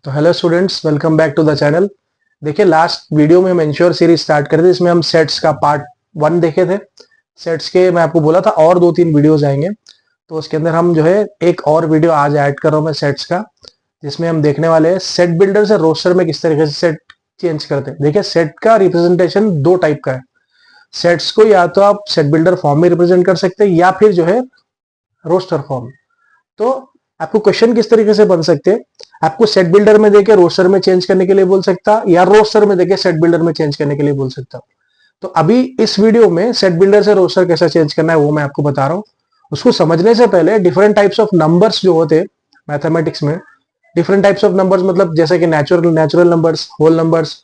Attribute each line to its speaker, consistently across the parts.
Speaker 1: तो hello students, welcome back to the channel. देखिए, last video में हम इंश्योर सीरीज स्टार्ट कर थे, इसमें हम सेट्स का पार्ट 1 देखे थे। सेट्स के मैं आपको बोला था और 2-3 वीडियोस आएंगे, तो उसके अंदर हम जो है एक और वीडियो आज ऐड कर रहा हूं मैं सेट्स का, जिसमें हम देखने वाले हैं सेट बिल्डर से रोस्टर में किस तरीके से सेट चेंज करते हैं। देखिए, सेट का रिप्रेजेंटेशन दो टाइप का है। सेट्स को या तो आप सेट बिल्डर फॉर्म में रिप्रेजेंट कर सकते हैं या फिर जो है रोस्टर फॉर्म। तो आपको क्वेश्चन किस तरीके से बन सकते हैं, आपको सेट बिल्डर में देके रोस्टर में चेंज करने के लिए बोल सकता, या रोस्टर में देके सेट बिल्डर में चेंज करने के लिए बोल सकता। तो अभी इस वीडियो में सेट बिल्डर से रोस्टर कैसे चेंज करना है वो मैं आपको बता रहा हूं। उसको समझने से पहले डिफरेंट टाइप्स ऑफ नंबर्स जो होते हैं मैथमेटिक्स में, डिफरेंट टाइप्स ऑफ नंबर्स मतलब जैसे कि natural numbers, whole numbers,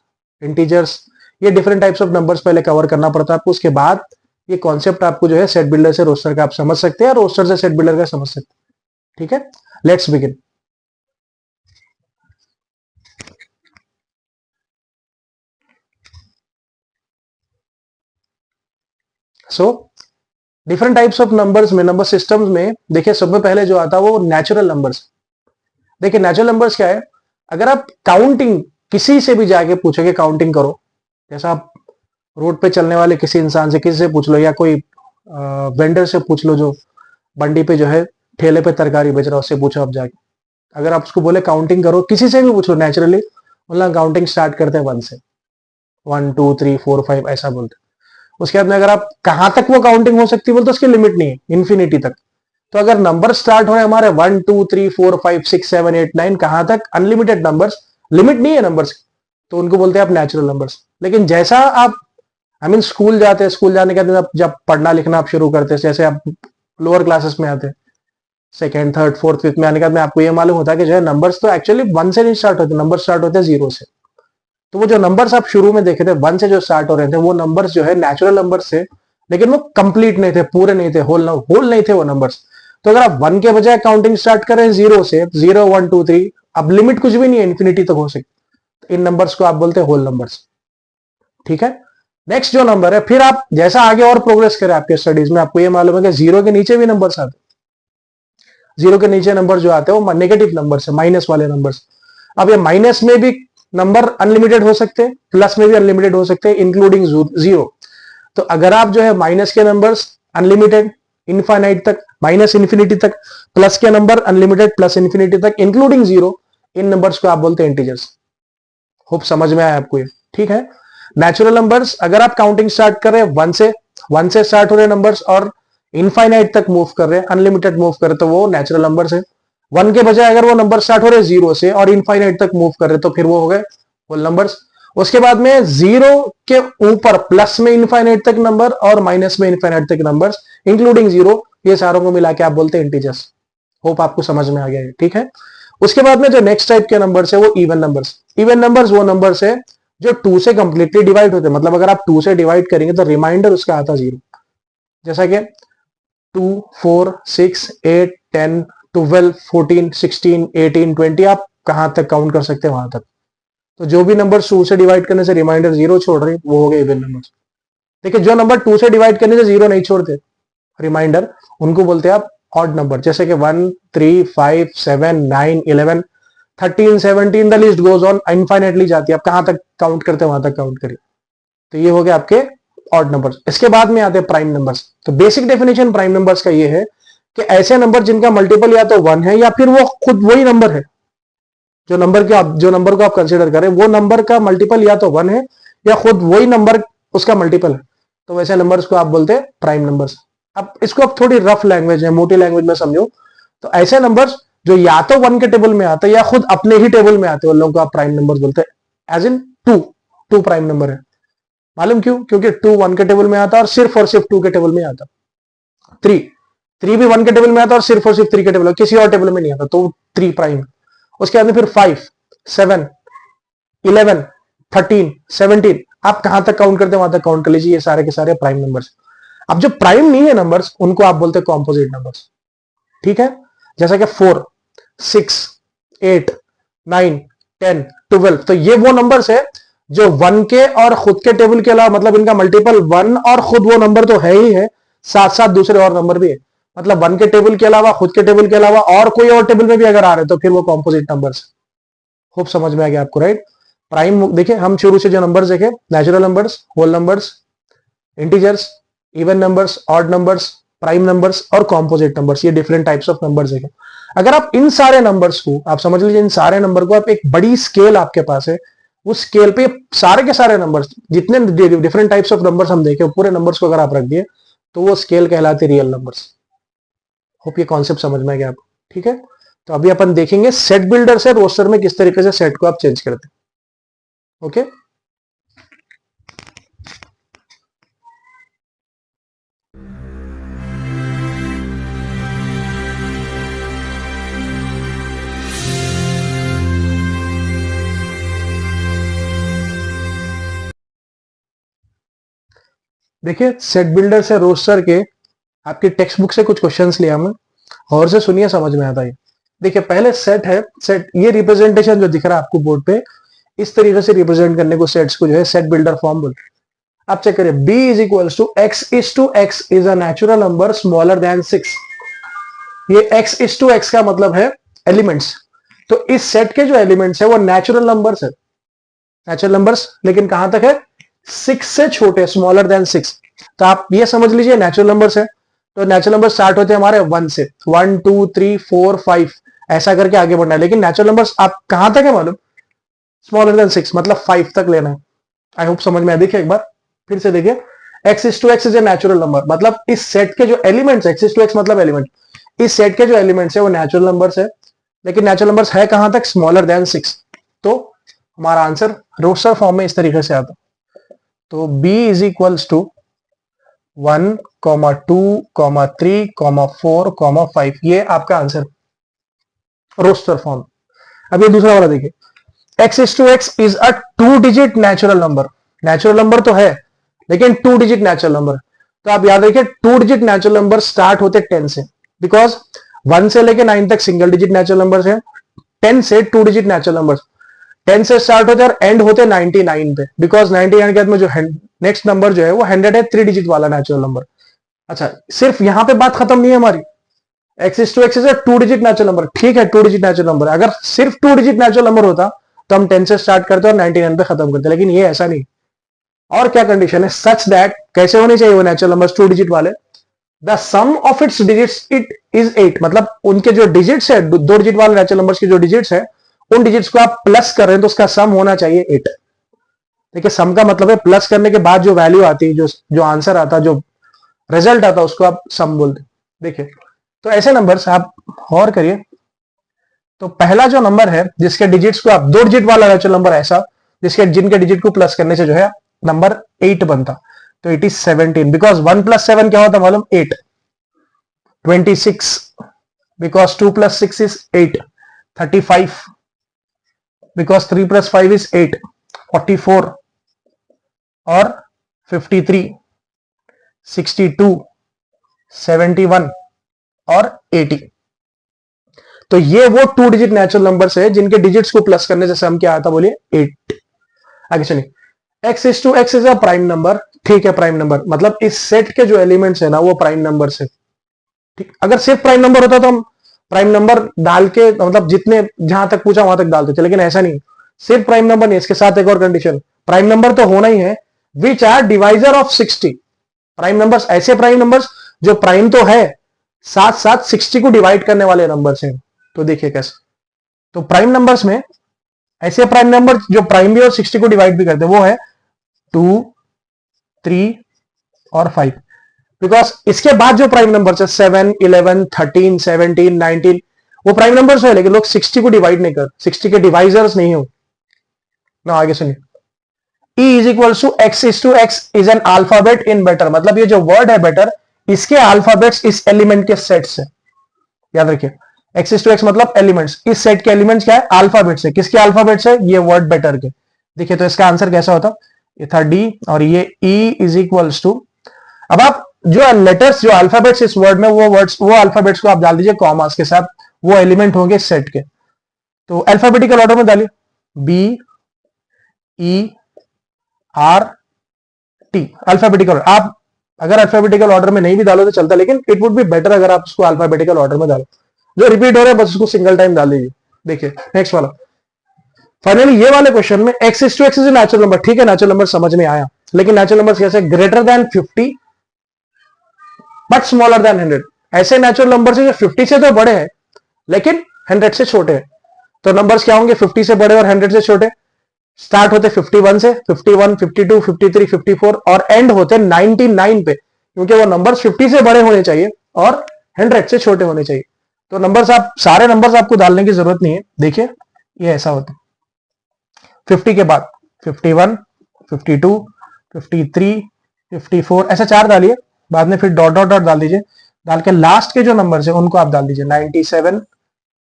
Speaker 1: integers, ये डिफरेंट टाइप्स ऑफ नंबर्स पहले कवर करना पड़ता है आपको। उसके बाद ये कॉन्सेप्ट आपको जो है सेट बिल्डर से रोस्टर का आप समझ सकते हैं, रोस्टर से सेट बिल्डर का समझ सकते हैं। ठीक है, let's begin. So different types of numbers में, नंबर सिस्टम्स में देखिए सबसे पहले जो आता है वो नेचुरल नंबर्स। देखिए नेचुरल नंबर्स क्या है, अगर आप काउंटिंग किसी से भी जाके पूछोगे काउंटिंग करो, जैसा आप रोड पे चलने वाले किसी इंसान से, किसी से पूछ लो, या कोई वेंडर से पूछ लो जो बंडी पे जो है ठेले पे तरकारी बेच रहा है, उससे पूछो आप जाके। अगर आप उसको बोले काउंटिंग करो, किसी से भी पूछो नेचुरली, मतलब काउंटिंग स्टार्ट करते हैं 1 से, 1 2 3 4 5 ऐसा बोलते हैं। उसके बाद में अगर आप कहां तक वो काउंटिंग हो सकती है बोलते, उसकी लिमिट नहीं है, इन्फिनिटी तक। तो अगर नंबर स्टार्ट हो रहे हमारे 1 2 3 4 5 6 7 8 9, कहां तक अनलिमिटेड नंबर्स, लिमिट नहीं है नंबर्स, तो उनको बोलते हैं आप नेचुरल नंबर्स। लेकिन जैसा आप स्कूल जाते हैं, स्कूल जाने के बाद आप जब पढ़ना लिखना आप शुरू करते हैं, जैसे आप लोअर क्लासेस में आते हैं, सेकेंड थर्ड फोर्थ फिफ्थ में आने के बाद में आपको ये मालूम होता है कि जो है नंबर्स तो एक्चुअली 1 से नहीं स्टार्ट होते, नंबर स्टार्ट होते हैं 0 से। तो वो जो नंबर्स आप शुरू में देखे थे 1 से जो स्टार्ट हो रहे थे, वो नंबर्स जो है नेचुरल नंबर्स थे, लेकिन वो कंप्लीट नहीं थे, पूरे नहीं थे, होल नहीं थे वो नंबर्स। तो अगर आप 1 के बजाय काउंटिंग स्टार्ट करें 0 से, 0 1 2 3, अब लिमिट कुछ भी नहीं है, इन्फिनिटी तक हो सकती, तो इन नंबर्स को आप बोलते हैं होल नंबर्स। ठीक है, नेक्स्ट जो नंबर है, फिर आप जैसा आगे और प्रोग्रेस करें आपके स्टडीज में, आपको ये मालूम है कि 0 के नीचे भी नंबर्स आते, 0 के नीचे नंबर जो आते हैं वो नेगेटिव नंबर है, माइनस वाले नंबर्स। अब ये माइनस में भी नंबर अनलिमिटेड हो सकते हैं, प्लस में भी अनलिमिटेड हो सकते हैं, इंक्लूडिंग 0। तो अगर आप जो है माइनस के नंबर्स अनलिमिटेड इनफाइनाइट तक, माइनस इन्फिनिटी तक, प्लस के नंबर अनलिमिटेड प्लस इन्फिनिटी तक, इंक्लूडिंग 0, इन नंबर्स को आप बोलते हैं इंटीजर्स। होप समझ में आया आपको ये। ठीक है, नेचुरल नंबर्स अगर आप काउंटिंग स्टार्ट कर रहे हैं 1 से स्टार्ट हो रहे नंबर्स और इनफाइनाइट तक मूव कर रहे हैं, अनलिमिटेड मूव कर रहे, तो वो नेचुरल नंबर्स है। 1 के बजाय अगर वो नंबर स्टार्ट हो रहे 0 से और इनफाइनाइट तक मूव कर रहे, तो फिर वो हो गए होल नंबर्स। उसके बाद में 0 के ऊपर प्लस में इनफाइनाइट तक नंबर और माइनस में इनफाइनाइट तक नंबर्स, इंक्लूडिंग 0, ये सारों को मिला के आप बोलते हैं इंटीजर्स। होप आपको समझ में आ गया है। ठीक है, उसके बाद में जो नेक्स्ट टाइप के नंबर्स है वो इवन नंबर्स। इवन नंबर्स वो नंबर्स है जो 2 से कंप्लीटली डिवाइड होते हैं, मतलब अगर आप 2 से डिवाइड करेंगे तो रिमाइंडर उसका आता 0। जैसा कि 2 4 6 8 10 12 14 16 18 20, आप कहां तक काउंट कर सकते हैं वहां तक। तो जो भी नंबर 2 से डिवाइड करने से रिमाइंडर 0 छोड़ रहे वो हो गए इवन नंबर्स। देखिए जो नंबर 2 से डिवाइड करने से 0 नहीं छोड़ते रिमाइंडर, उनको बोलते हैं आप ऑड नंबर, जैसे कि 1 3 5 7 9 11 13 17, the list goes on, infinitely जाती है, आप कहां तक काउंट करते हैं वहां तक काउंट करिए। तो ये हो गया आपके ऑड नंबर्स। इसके बाद में आते हैं प्राइम नंबर्स। तो बेसिक डेफिनेशन प्राइम नंबर्स का ये है कि ऐसे नंबर जिनका मल्टीपल या तो 1 है या फिर वो खुद वही नंबर है, जो नंबर को आप कंसीडर करें वो नंबर का मल्टीपल या तो 1 है या खुद वही नंबर उसका मल्टीपल है, तो वैसे नंबर्स को आप बोलते हैं प्राइम नंबर्स। अब इसको आप थोड़ी रफ लैंग्वेज है, मोटी लैंग्वेज में समझो, तो ऐसे नंबर्स जो या तो 1 के टेबल में आते हैं या खुद अपने ही टेबल में आते हैं, उन लोगों को आप प्राइम नंबर्स बोलते हैं। एज इन 2 प्राइम नंबर है। मालूम क्यों? क्योंकि 2 1 के टेबल में आता और सिर्फ 2 के टेबल में आता। 3 भी 1 के टेबल में आता और सिर्फ 3 के टेबल में, किसी और टेबल में नहीं आता, तो 3 प्राइम। उसके बाद में फिर 5 7 11 13 17, आप कहां तक काउंट करते हैं वहां तक काउंट कर लीजिए, ये सारे के सारे प्राइम नंबर्स। अब जो प्राइम नहीं है नंबर्स, उनको आप बोलते हैं कॉम्पोजिट नंबर्स। ठीक है, जैसा कि 4 6 8 9 10 12, तो ये वो नंबर्स है जो 1 के और खुद के टेबल के अलावा, मतलब इनका मल्टीपल 1 और खुद वो नंबर तो है ही है, साथ साथ दूसरे और नंबर भी है, मतलब 1 के टेबल के अलावा, खुद के टेबल के अलावा और कोई और टेबल में भी अगर आ रहे तो फिर वो कॉम्पोजिट नंबर्स। होप समझ में आ गया आपको, राइट। प्राइम देखिए, हम शुरू से जो नंबर्स देखे, natural numbers, whole numbers, integers, even numbers, odd numbers, prime numbers और कॉम्पोजिट नंबर्स, ये डिफरेंट टाइप्स ऑफ नंबर्स देखे। अगर आप इन सारे नंबर्स को, आप समझ लीजिए इन सारे नंबर को, आप एक बड़ी स्केल आपके पास है, उस स्केल पे सारे के सारे नंबर्स, जितने डिफरेंट टाइप्स ऑफ नंबर्स हम देखे, पूरे नंबर्स को अगर आप रख दिए तो वो स्केल कहलाती रियल नंबर्स। होप ये कॉन्सेप्ट समझ में आ गया आपको, ठीक है। तो अभी अपन देखेंगे सेट बिल्डर से रोस्टर में किस तरीके से सेट को आप चेंज करते हैं। ओके, देखिए सेट बिल्डर से रोस्टर के आपकी टेक्स्ट बुक से कुछ क्वेश्चंस लिया हमने, और से सुनिए, समझ में आता है। देखिए पहले सेट है, सेट ये रिप्रेजेंटेशन जो दिख रहा है आपको बोर्ड पे, इस तरीके से रिप्रेजेंट करने को सेट्स को जो है सेट बिल्डर फॉर्म बोलते हैं। आप चेक करिए, b is equals to x is a natural number smaller than 6। ये x इज टू x का मतलब है एलिमेंट्स। तो इस सेट के जो एलिमेंट्स है वो नेचुरल नंबर्स है, नेचुरल नंबर्स, लेकिन कहां तक है, 6 से छोटे, स्मॉलर देन 6। तो आप ये समझ लीजिए नेचुरल नंबर्स है, तो नेचुरल नंबर स्टार्ट होते हैं हमारे 1 से, 1 2 3 4 5 ऐसा करके आगे बढ़ना है। लेकिन नेचुरल नंबर्स आप कहां तक है मालूम, स्मॉलर देन 6, मतलब 5 तक लेना है। आई होप समझ में आया। देखिए एक बार फिर से देखिए, x is to x is a natural number, मतलब इस सेट के जो elements, x is to x मतलब एलिमेंट, इस सेट के जो एलिमेंट्स है वो नेचुरल नंबर्स है, लेकिन नेचुरल नंबर्स है कहां तक, स्मॉलर देन 6। तो हमारा आंसर रोस्टर फॉर्म में इस तरीके से आता। तो b इज इक्वल्स टू 1, 2, 3, 4, 5, ये आपका आंसर रोस्टर फॉर्म। अब ये दूसरा वाला देखिए, x is to x is a 2 digit natural number. Natural number तो है लेकिन 2 डिजिट नेचुरल नंबर। तो आप याद रखिए 2 डिजिट नेचुरल नंबर स्टार्ट होते 10 से, बिकॉज 1 से लेके 9 तक सिंगल डिजिट नेचुरल नंबर है, 10 से 2 डिजिट नेचुरल नंबर, 10 से स्टार्ट होते और एंड होते 99 पे, बिकॉज 99 के बाद में जो नेक्स्ट नंबर जो है वो 100 है, 3 डिजिट वाला नेचुरल नंबर। अच्छा, सिर्फ यहां पे बात खत्म नहीं है हमारी, x is to x is 2 digit natural number, ठीक है 2 डिजिट नेचुरल नंबर। अगर सिर्फ 2 डिजिट नेचुरल नंबर होता तो हम 10 से स्टार्ट करते और 99 पे खत्म करते, लेकिन ये ऐसा नहीं। और क्या कंडीशन है, सच दैट, कैसे होने चाहिए वो नेचुरल नंबर्स 2 डिजिट वाले, the sum of its digits it is 8, मतलब उनके जो डिजिट्स है, 2 डिजिट वाले नेचुरल नंबर्स के जो डिजिट्स है, उन डिजिट्स को आप प्लस कर रहे हैं तो उसका सम होना चाहिए 8। देखिए सम का मतलब है प्लस करने के बाद जो वैल्यू आती है, जो आंसर आता, जो रिजल्ट आता, उसको आप सम बोलते हैं। देखिए तो ऐसे नंबर्स आप और करिए। तो पहला जो नंबर है जिसके डिजिट्स को आप 2 डिजिट वाला नेचुरल नंबर ऐसा जिनके डिजिट को प्लस करने से जो है नंबर 8 बनता, तो इट इज 17, बिकॉज 1 + 7 क्या होता मालूम, 8। 26 बिकॉज 2 + 6 इज 8। 35 because 3 + 5 is 8। 44 और 53, 62, 71 और 80। तो ये वो 2 डिजिट नेचुरल नंबर्स है जिनके डिजिट्स को प्लस करने से सम क्या आता, बोलिए 8। आगे चलिए, x is to x is a prime number, ठीक है प्राइम नंबर, मतलब इस सेट के जो एलिमेंट्स है ना वो प्राइम नंबर है, ठीक। अगर सिर्फ प्राइम नंबर होता तो हम प्राइम नंबर डाल के, मतलब जितने जहां तक पूछा वहां तक डाल देते, लेकिन ऐसा नहीं, सिर्फ प्राइम नंबर नहीं, इसके साथ एक और कंडीशन, प्राइम नंबर तो होना ही है, which are divisor of 60। Prime numbers ऐसे प्राइम नंबर्स जो प्राइम तो है, साथ साथ 60 को डिवाइड करने वाले नंबर्स हैं। तो देखिए कैसे, तो प्राइम नंबर्स में ऐसे प्राइम नंबर जो प्राइम भी और 60 को डिवाइड भी करते हैं, वो है 2, 3 और 5। बिकॉज इसके बाद जो प्राइम नंबर है 7, 11, 13, 17, 19, वो प्राइम नंबर्स है, लेकिन लोग 60 को डिवाइड नहीं कर, 60 के डिवाइजर्स नहीं हो ना। आगे सुनिए, E is equal to x is to x is an alphabet in better, मतलब ये जो वर्ड है बेटर, इसके अल्फाबेट्स इस एलिमेंट के सेट से, याद रखिए एक्स इज टू एक्स मतलब एलिमेंट्स, इस सेट के एलिमेंट्स क्या है, अल्फाबेट्स है। किसके अल्फाबेट्स है, ये वर्ड बेटर के। देखिए तो इसका आंसर कैसा होता, ये था डी, और ये E इज इक्वल्स टू, अब आप जो लेटर्स, जो अल्फाबेट्स इस वर्ड में, वो वर्ड्स, वो अल्फाबेट्स को आप डाल दीजिए कॉमास के साथ, वो एलिमेंट होंगे सेट के। तो अल्फाबेटिकल ऑर्डर में डालिए, B E R T, alphabetical. आप अगर अल्फाबेटिकल ऑर्डर में नहीं भी डालो तो चलता, लेकिन इट वुड बी बेटर अगर आप उसको अल्फाबेटिकल ऑर्डर में डालो। जो रिपीट हो रहा है बस उसको सिंगल टाइम डाल दीजिए। देखिए नेक्स्ट वाला, फाइनली ये वाले क्वेश्चन में x is to x is natural number, ठीक है नेचुरल नंबर समझ में आया, लेकिन नेचुरल नंबर कैसे, greater than 50 but smaller than 100। ऐसे नेचुरल नंबर से जो 50 से तो बड़े हैं लेकिन 100 से छोटे हैं। तो नंबर्स क्या होंगे, 50 से बड़े और 100 से छोटे। स्टार्ट होते 51 से, 51, 52, 53, 54 और एंड होते 99 पे, क्योंकि वो नंबर्स 50 से बड़े होने चाहिए और 100 से छोटे होने चाहिए। तो नंबर्स आप सारे नंबर्स आपको डालने की जरूरत नहीं है। देखिए ये ऐसा होता है, 50 के बाद 51, 52, 53, 54 ऐसा 4 डालिए, बाद में फिर डॉट डॉट डॉट डाल दीजिए, डाल के लास्ट के जो नंबर्स है उनको आप डाल दीजिए 97,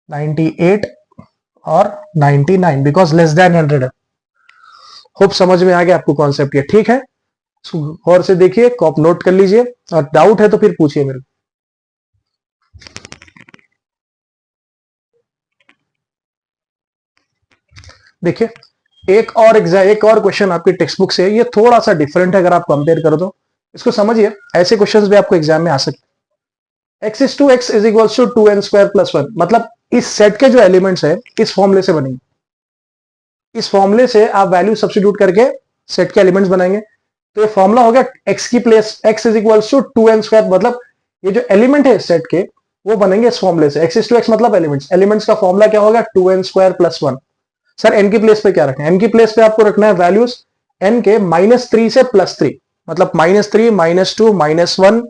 Speaker 1: 98 और 99 बिकॉज लेस देन 100 है। होप समझ में आ गया आपको कॉन्सेप्ट ये, ठीक है। और से देखिए, कॉप नोट कर लीजिए और डाउट है तो फिर पूछिए मेरे। देखिए एक और क्वेश्चन आपकी टेक्स्ट बुक से, ये थोड़ा सा डिफरेंट है, अगर आप कंपेयर करो तो इसको समझिए। ऐसे क्वेश्चंस भी आपको एग्जाम में आ सकते हैं। x is to x is equals to 2n square plus 1, मतलब इस सेट के जो एलिमेंट्स है इस फॉर्मूले से बनेंगे। इस फॉर्मूले से आप वैल्यू सब्स्टिट्यूट करके सेट के एलिमेंट्स बनाएंगे। तो ये फॉर्मूला हो गया x की place x is equals to 2n square, मतलब ये जो एलिमेंट है सेट के वो बनेंगे इस फॉर्मूले से। x इज टू एक्स मतलब एलिमेंट्स का फॉर्मूला क्या होगा, 2n square plus 1। Sir n की प्लेस पे क्या रखना है, n की प्लेस पे आपको रखना है वैल्यूज n के -3 से +3, मतलब -3, -2, -1,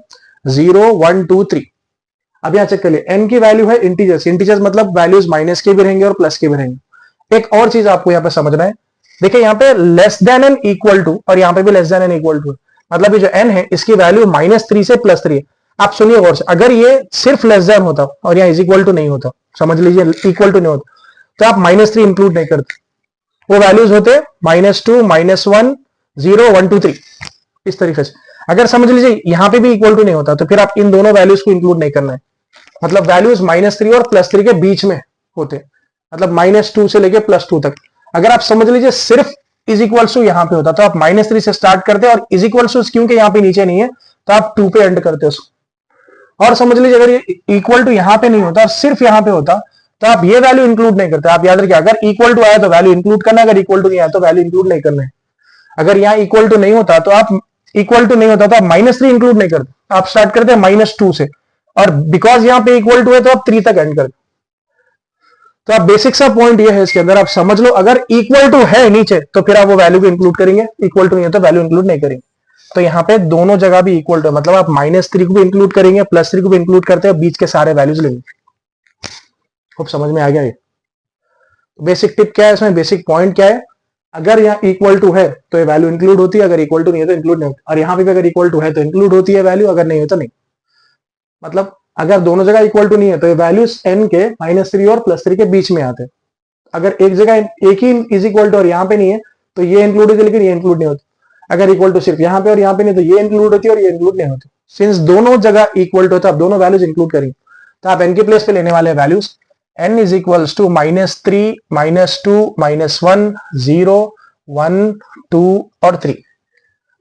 Speaker 1: 0, 1, 2, 3। अब यहां चेक कर लिए, n की वैल्यू है इंटीजर्स, इंटीजर्स मतलब वैल्यूज माइनस के भी रहेंगे और प्लस के भी रहेंगे। एक और चीज आपको यहाँ पे समझना है, देखिए यहाँ पे less than n equal to और यहाँ पे भी less than n equal to, मतलब ये जो n है इसकी वैल्यू -3 से +3 है। आप सुनिए गौर से, अगर ये सिर्फ लेस देन होता और यहाँ इज इक्वल टू नहीं होता, समझ लीजिए इक्वल टू नहीं होता, तो आप -3 इंक्लूड नहीं करते, वो वैल्यूज होते -2, -1, 0, 1, 2, 3 इस तरीके से। अगर समझ लीजिए यहाँ पे भी इक्वल टू नहीं होता तो फिर आप इन दोनों वैल्यूज को इंक्लूड नहीं करना है, मतलब वैल्यूज -3 और +3 के बीच में होते, मतलब -2 से लेके +2 तक। अगर आप समझ लीजिए सिर्फ इज इक्वल्स टू यहाँ पे होता तो आप -3 से स्टार्ट करते और इज इक्वल्स टू क्योंकि यहाँ पे नीचे नहीं है तो आप 2 पे एंड करते उसको। और समझ लीजिए अगर ये इक्वल टू यहाँ पे नहीं होता और सिर्फ यहाँ पे होता तो आप ये वैल्यू इंक्लूड नहीं करते। आप याद रखिए, अगर इक्वल टू आया तो वैल्यू इंक्लूड करना है, अगर इक्वल टू नहीं आया तो वैल्यू इंक्लूड नहीं करना है। अगर यहाँ इक्वल टू नहीं होता तो आप -3 इंक्लूड नहीं करते, आप स्टार्ट करते हैं -2 से, और बिकॉज यहाँ पे इक्वल टू है तो आप 3 तक एंड करते। तो आप बेसिक सा पॉइंट ये है इसके अंदर, आप समझ लो, अगर इक्वल टू है नीचे तो फिर आप वो वैल्यू को इंक्लूड करेंगे, इक्वल टू नहीं है तो वैल्यू इंक्लूड नहीं करेंगे। तो यहाँ पे दोनों जगह भी इक्वल टू, मतलब आप -3 को भी इंक्लूड करेंगे, +3 को भी इंक्लूड करते हैं, बीच के सारे वैल्यूज लेंगे। खूब समझ में आ गया ये बेसिक टिप क्या है इसमें, बेसिक पॉइंट क्या है। अगर यहाँ इक्वल टू है तो ये वैल्यू इंक्लूड होती है, अगर इक्वल टू नहीं है तो इंक्लूड नहीं होती, और यहाँ पे अगर इक्वल टू है तो इंक्लूड होती है वैल्यू, अगर नहीं है तो नहीं। मतलब अगर दोनों जगह इक्वल टू नहीं है तो ये वैल्यूज n के -3 और +3 के बीच में आते हैं। अगर एक जगह एक ही इज इक्वल टू और यहाँ पे नहीं है तो ये इंक्लूड होती है लेकिन ये इंक्लूड नहीं होती। अगर इक्वल टू सिर्फ यहाँ पे और यहाँ पे नहीं तो ये इंक्लूड होती है और ये इंक्लूड नहीं होती। सिंस दोनों जगह इक्वल टू है तो आप दोनों वैल्यूज इंक्लूड करेंगे। तो आप n की प्लेस पे लेने वाले values n is equals to -3, -2, -1, 0, 1, 2 और 3।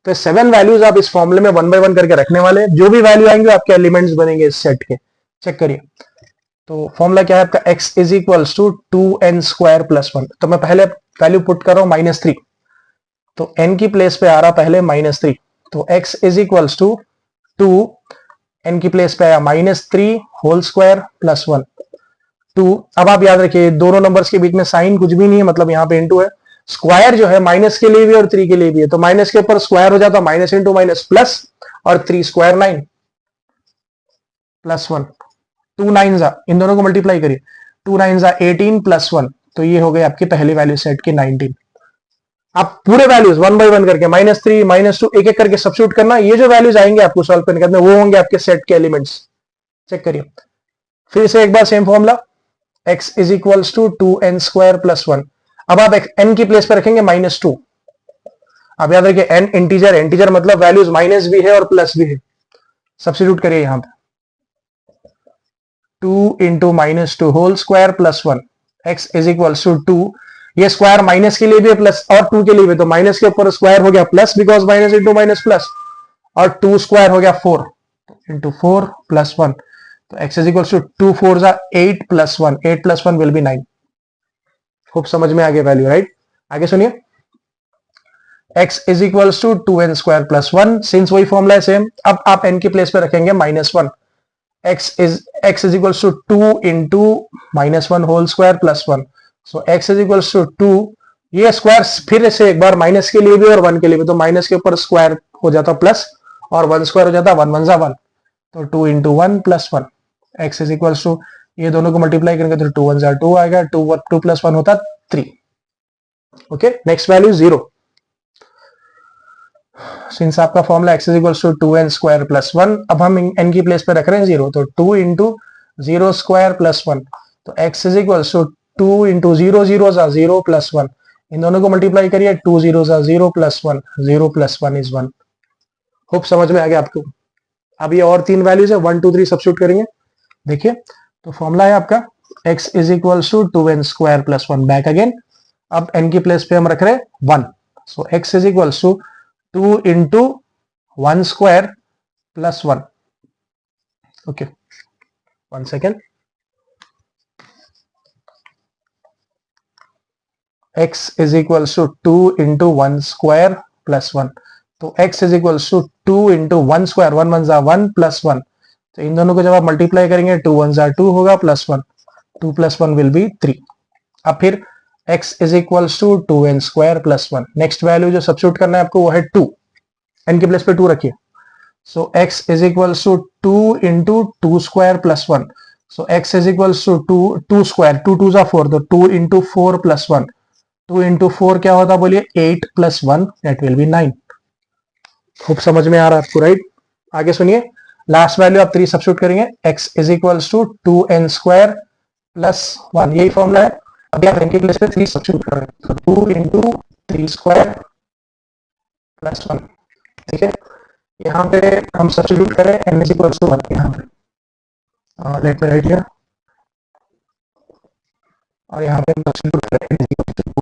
Speaker 1: तो 7 वैल्यूज आप इस फॉर्मूले में 1 बाय 1 करके रखने वाले, जो भी वैल्यू आएंगे आपके एलिमेंट्स बनेंगे इस सेट के। चेक करिए, तो फॉर्मूला क्या है आपका, x is equals to 2n square plus 1। तो मैं पहले वैल्यू पुट कर रहा हूं -3, तो n की प्लेस पे आ रहा पहले -3, तो x is equals to 2, n की प्लेस पे आया -3 होल स्क्वायर प्लस 1, 2। अब आप याद रखिए दोनों नंबर्स के बीच में साइन कुछ भी नहीं है, मतलब यहाँ पे इनटू है। स्क्वायर जो है माइनस के लिए भी और 3 के लिए भी है, तो माइनस के ऊपर स्क्वायर हो जाता माइनस इंटू माइनस प्लस, और 3 स्क्वायर 9 प्लस 1, 2 9 जा, इन दोनों को मल्टीप्लाई करिए, 2 9 जा 18 प्लस 1, तो ये हो गई आपकी पहली वैल्यू सेट की 19। आप पूरे वैल्यूज 1 बाय 1 करके -3 -2 एक एक करके सब्स्टिट्यूट करना, ये जो वैल्यूज आएंगे आपको सॉल्व करने के बाद वो होंगे आपके सेट के एलिमेंट्स। चेक करिए फिर से एक बार same formula, x is equals to 2n square plus 1। अब आप n की प्लेस पर रखेंगे -2। अब याद रखिए n इंटीजर, इंटीजर मतलब वैल्यूज माइनस भी है और प्लस भी है। सब्स्टिट्यूट करिए यहां पे 2 into -2 whole square plus 1, x is equals to 2। ये स्क्वायर माइनस के लिए भी है प्लस और 2 के लिए भी, तो माइनस के ऊपर स्क्वायर हो गया plus because minus into minus plus, और 2 स्क्वायर हो गया 4 इंटू 4 प्लस 1, तो x is equals to 2 4 8 plus 1, 8 plus 1 will be 9। खूब समझ में आ गया वैल्यू, राइट। आगे सुनिए, x is equals to 2n square plus 1, since वही फॉर्मूला है सेम, अब आप n की प्लेस पे रखेंगे -1, x is equals to 2 into -1 whole square plus 1, so x is equals to 2, ये स्क्वायर फिर से एक बार माइनस के लिए भी और 1 के लिए भी, तो माइनस के ऊपर स्क्वायर हो जाता प्लस और 1 स्क्वायर हो जाता 1 1 जा 1, तो 2 into 1 plus 1, x is equals to, ये दोनों को मल्टीप्लाई करेंगे तो 2 1 जा 2 आएगा, 2 प्लस 1 होता 3। ओके, नेक्स्ट वैल्यू 0, सिंस आपका formula x is equals to 2n square plus 1, अब हम n की प्लेस पे रख रहे हैं 0, तो 2 इंटू 0 स्क्वायर प्लस 1, तो x is equals to 2 into 0 0 जा 0 प्लस 1, इन दोनों को मल्टीप्लाई करिए, 2 0 जा 0 प्लस 1, 0 प्लस 1 इज 1। होप समझ में आ गया आपको। अब ये और तीन वैल्यूज है, 1 2 3 सब्स्टिट्यूट करेंगे। देखिए, तो फॉर्मूला है आपका x is equals to 2n square plus 1, back again, अब n की प्लेस पे हम रख रहे हैं 1, so x is equals to 2 into 1 square plus 1। Okay, 1 second, x is equals to 2 into 1 square plus 1, तो x is equals to 2 into 1 square, 1 1 जा 1 plus 1, तो इन दोनों को जब आप मल्टीप्लाई करेंगे 2 1 जा 2 होगा प्लस 1, 2 प्लस 1 विल बी 3। अब फिर x is equals to 2n square plus 1, next value जो सब्स्टिट्यूट करना है आपको वो है 2, n की प्लेस पे 2 रखिए, so x is equals to 2 into 2 square plus 1, so x is equals to 2 square, 2 2 जा 4, तो 2 इंटू 4 प्लस 1, 2 इंटू 4 क्या होता बोलिए 8 प्लस 1, दैट विल बी 9। खूब समझ में आ रहा है आपको, राइट। आगे सुनिए, लास्ट वैल्यू आप 3 सब्स्टिट्यूट करेंगे, x is equals to 2n square plus 1, यही फॉर्मूला है, अभी आप n की प्लेस पे 3 सब्स्टिट्यूट कर रहे हैं, तो 2 इंटू 3 स्क्वायर प्लस 1, ठीक है। यहाँ पे हम सब्स्टिट्यूट करें n इज इक्वल्स टू 1, यहाँ पे लेट मी राइट हियर, और यहाँ पे हम सब्स्टिट्यूट करें n इज इक्वल्स टू